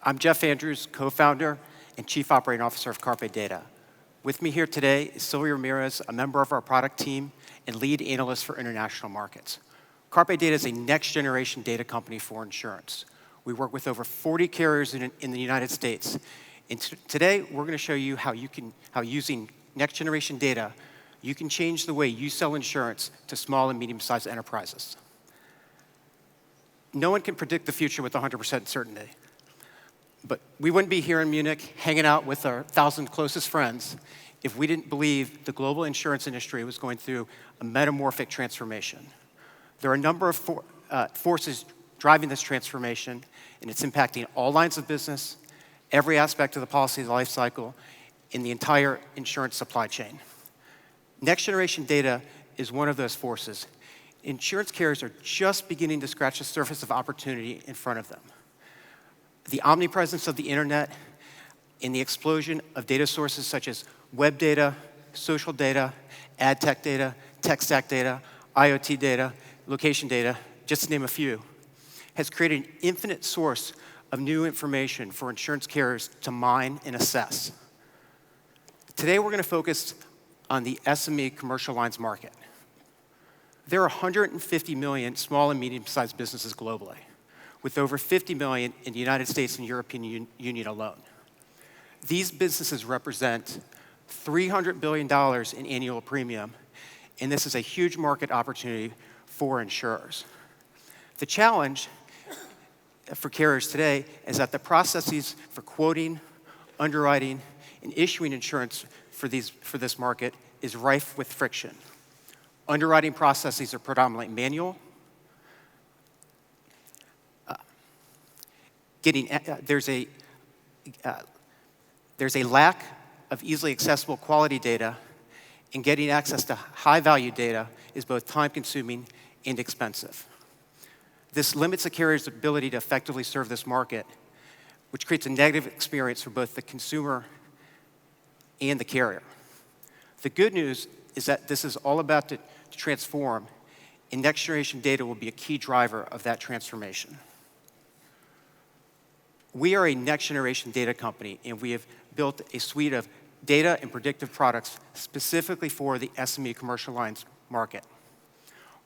I'm Jeff Andrews, co-founder and chief operating officer of Carpe Data. With me here today is Sylvia Ramirez, a member of our product team and lead analyst for international markets. Carpe Data is a next-generation data company for insurance. We work with over 40 carriers in the United States. And today, we're going to show you how using next-generation data, you can change the way you sell insurance to small and medium-sized enterprises. No one can predict the future with 100% certainty. But we wouldn't be here in Munich hanging out with our 1,000 closest friends if we didn't believe the global insurance industry was going through a metamorphic transformation. There are a number of forces driving this transformation, and it's impacting all lines of business, every aspect of the policy life cycle, in the entire insurance supply chain. Next-generation data is one of those forces. Insurance carriers are just beginning to scratch the surface of opportunity in front of them. The omnipresence of the internet and the explosion of data sources such as web data, social data, ad tech data, tech stack data, IoT data, location data, just to name a few, has created an infinite source of new information for insurance carriers to mine and assess. Today, we're going to focus on the SME commercial lines market. There are 150 million small and medium-sized businesses globally, with over 50 million in the United States and European Union alone. These businesses represent $300 billion in annual premium, and this is a huge market opportunity for insurers. The challenge for carriers today is that the processes for quoting, underwriting, and issuing insurance for this market is rife with friction. Underwriting processes are predominantly manual. There's a lack of easily accessible quality data, and getting access to high-value data is both time-consuming and expensive. This limits a carrier's ability to effectively serve this market, which creates a negative experience for both the consumer and the carrier. The good news is that this is all about to transform, and next-generation data will be a key driver of that transformation. We are a next-generation data company, and we have built a suite of data and predictive products specifically for the SME commercial lines market.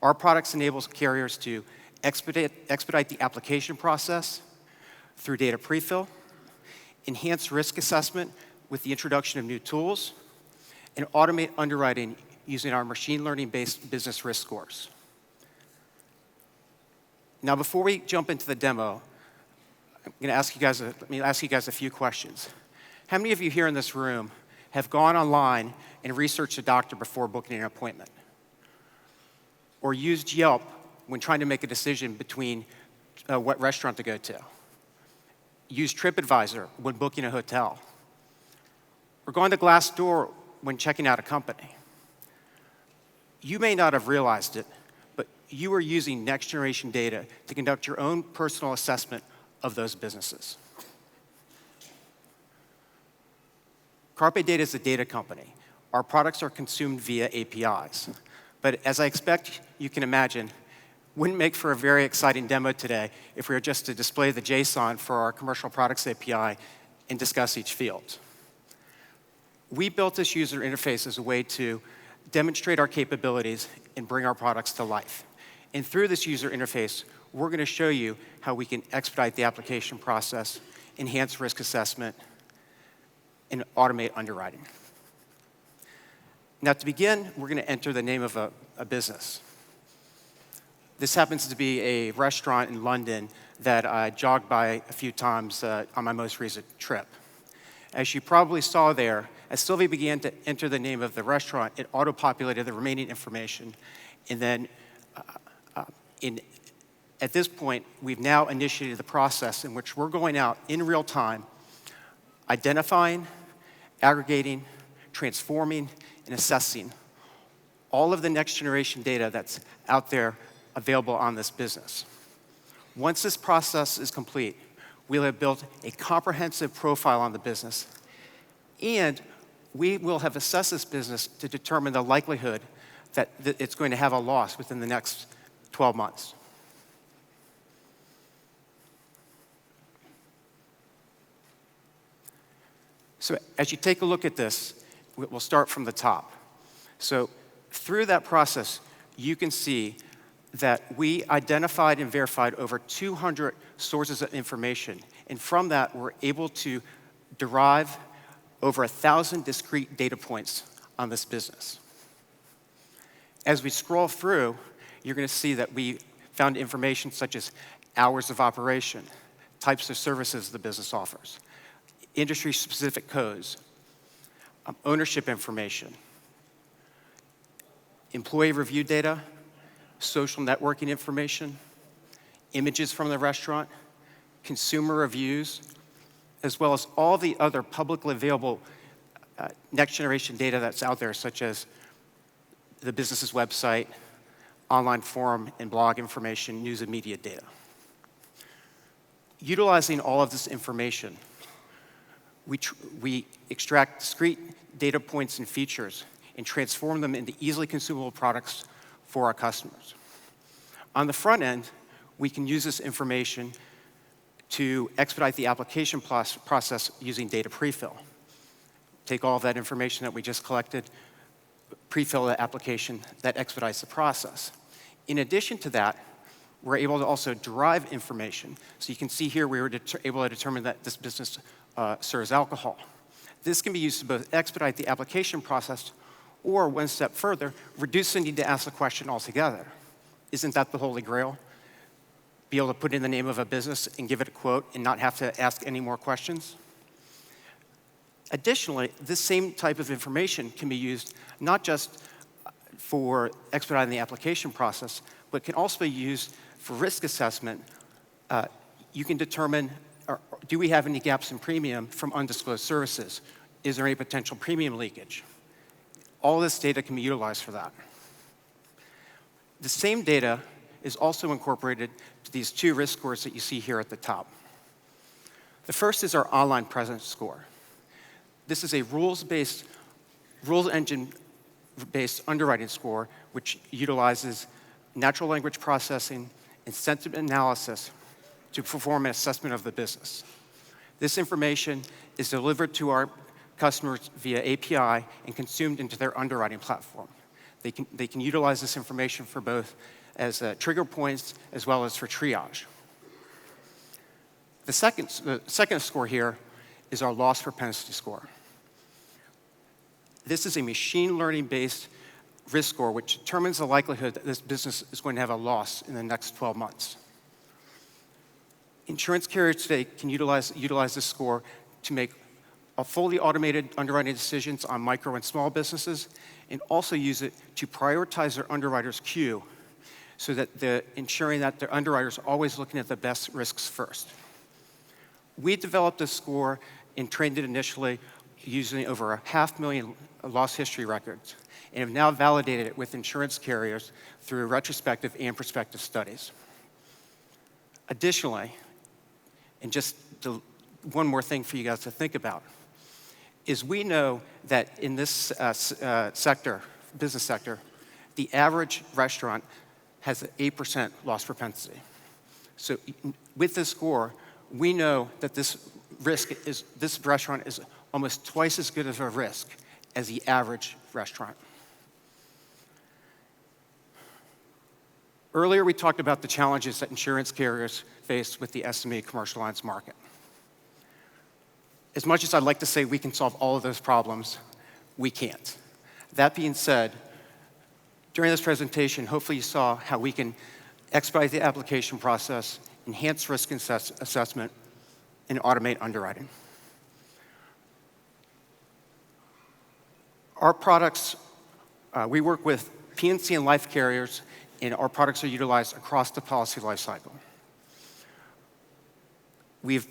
Our products enable carriers to expedite the application process through data prefill, enhance risk assessment with the introduction of new tools, and automate underwriting using our machine learning-based business risk scores. Now, before we jump into the demo, let me ask you guys a few questions. How many of you here in this room have gone online and researched a doctor before booking an appointment? Or used Yelp when trying to make a decision between what restaurant to go to? Used TripAdvisor when booking a hotel? Or gone to Glassdoor when checking out a company? You may not have realized it, but you are using next-generation data to conduct your own personal assessment of those businesses. Carpe Data is a data company. Our products are consumed via APIs. But as I expect you can imagine, wouldn't make for a very exciting demo today if we were just to display the JSON for our commercial products API and discuss each field. We built this user interface as a way to demonstrate our capabilities and bring our products to life. And through this user interface, we're going to show you how we can expedite the application process, enhance risk assessment, and automate underwriting. Now, to begin, we're going to enter the name of a business. This happens to be a restaurant in London that I jogged by a few times on my most recent trip. As you probably saw there, as Sylvia began to enter the name of the restaurant, it auto-populated the remaining information. And then at this point, we've now initiated the process in which we're going out in real time, identifying, aggregating, transforming, and assessing all of the next generation data that's out there available on this business. Once this process is complete, we'll have built a comprehensive profile on the business, and we will have assessed this business to determine the likelihood that it's going to have a loss within the next 12 months. So as you take a look at this, we'll start from the top. So through that process, you can see that we identified and verified over 200 sources of information. And from that, we're able to derive over 1,000 discrete data points on this business. As we scroll through, you're going to see that we found information such as hours of operation, types of services the business offers, industry-specific codes, ownership information, employee review data, social networking information, images from the restaurant, consumer reviews, as well as all the other publicly available next-generation data that's out there, such as the business's website, online forum and blog information, news and media data. Utilizing all of this information, we extract discrete data points and features and transform them into easily consumable products for our customers. On the front end, we can use this information to expedite the application process using data prefill. Take all of that information that we just collected, prefill the application, that expedites the process. In addition to that, we're able to also derive information. So you can see here we were able to determine that this business serves alcohol. This can be used to both expedite the application process or, one step further, reduce the need to ask the question altogether. Isn't that the holy grail? Be able to put in the name of a business and give it a quote and not have to ask any more questions? Additionally, this same type of information can be used not just for expediting the application process, but can also be used for risk assessment. You can determine, do we have any gaps in premium from undisclosed services? Is there any potential premium leakage? All this data can be utilized for that. The same data is also incorporated to these two risk scores that you see here at the top. The first is our online presence score. This is a rules engine-based underwriting score, which utilizes natural language processing and sentiment analysis to perform an assessment of the business. This information is delivered to our customers via API and consumed into their underwriting platform. They can utilize this information for both as trigger points as well as for triage. The second score here is our loss propensity score. This is a machine learning-based risk score which determines the likelihood that this business is going to have a loss in the next 12 months. Insurance carriers today can utilize this score to make fully automated underwriting decisions on micro and small businesses, and also use it to prioritize their underwriter's queue so that ensuring that their underwriters are always looking at the best risks first. We developed this score and trained it initially using over 500,000 loss history records, and have now validated it with insurance carriers through retrospective and prospective studies. Additionally, and just one more thing for you guys to think about, is we know that in this business sector, the average restaurant has an 8% loss propensity. So with this score, we know that this restaurant is almost twice as good of a risk as the average restaurant. Earlier, we talked about the challenges that insurance carriers face with the SME commercial lines market. As much as I'd like to say we can solve all of those problems, we can't. That being said, during this presentation, hopefully you saw how we can expedite the application process, enhance risk assessment, and automate underwriting. Our products, we work with P&C and life carriers, and our products are utilized across the policy lifecycle. We've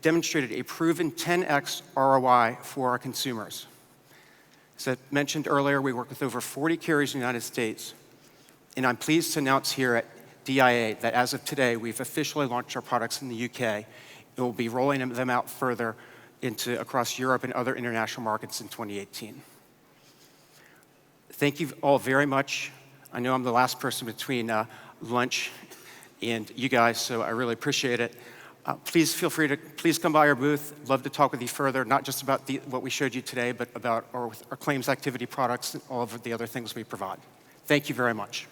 demonstrated a proven 10x ROI for our consumers. As I mentioned earlier, we work with over 40 carriers in the United States, and I'm pleased to announce here at DIA that as of today, we've officially launched our products in the UK, and we'll be rolling them out further across Europe and other international markets in 2018. Thank you all very much. I know I'm the last person between lunch and you guys, so I really appreciate it. Please feel free to come by our booth. Love to talk with you further, not just about what we showed you today, but about our claims activity products and all of the other things we provide. Thank you very much.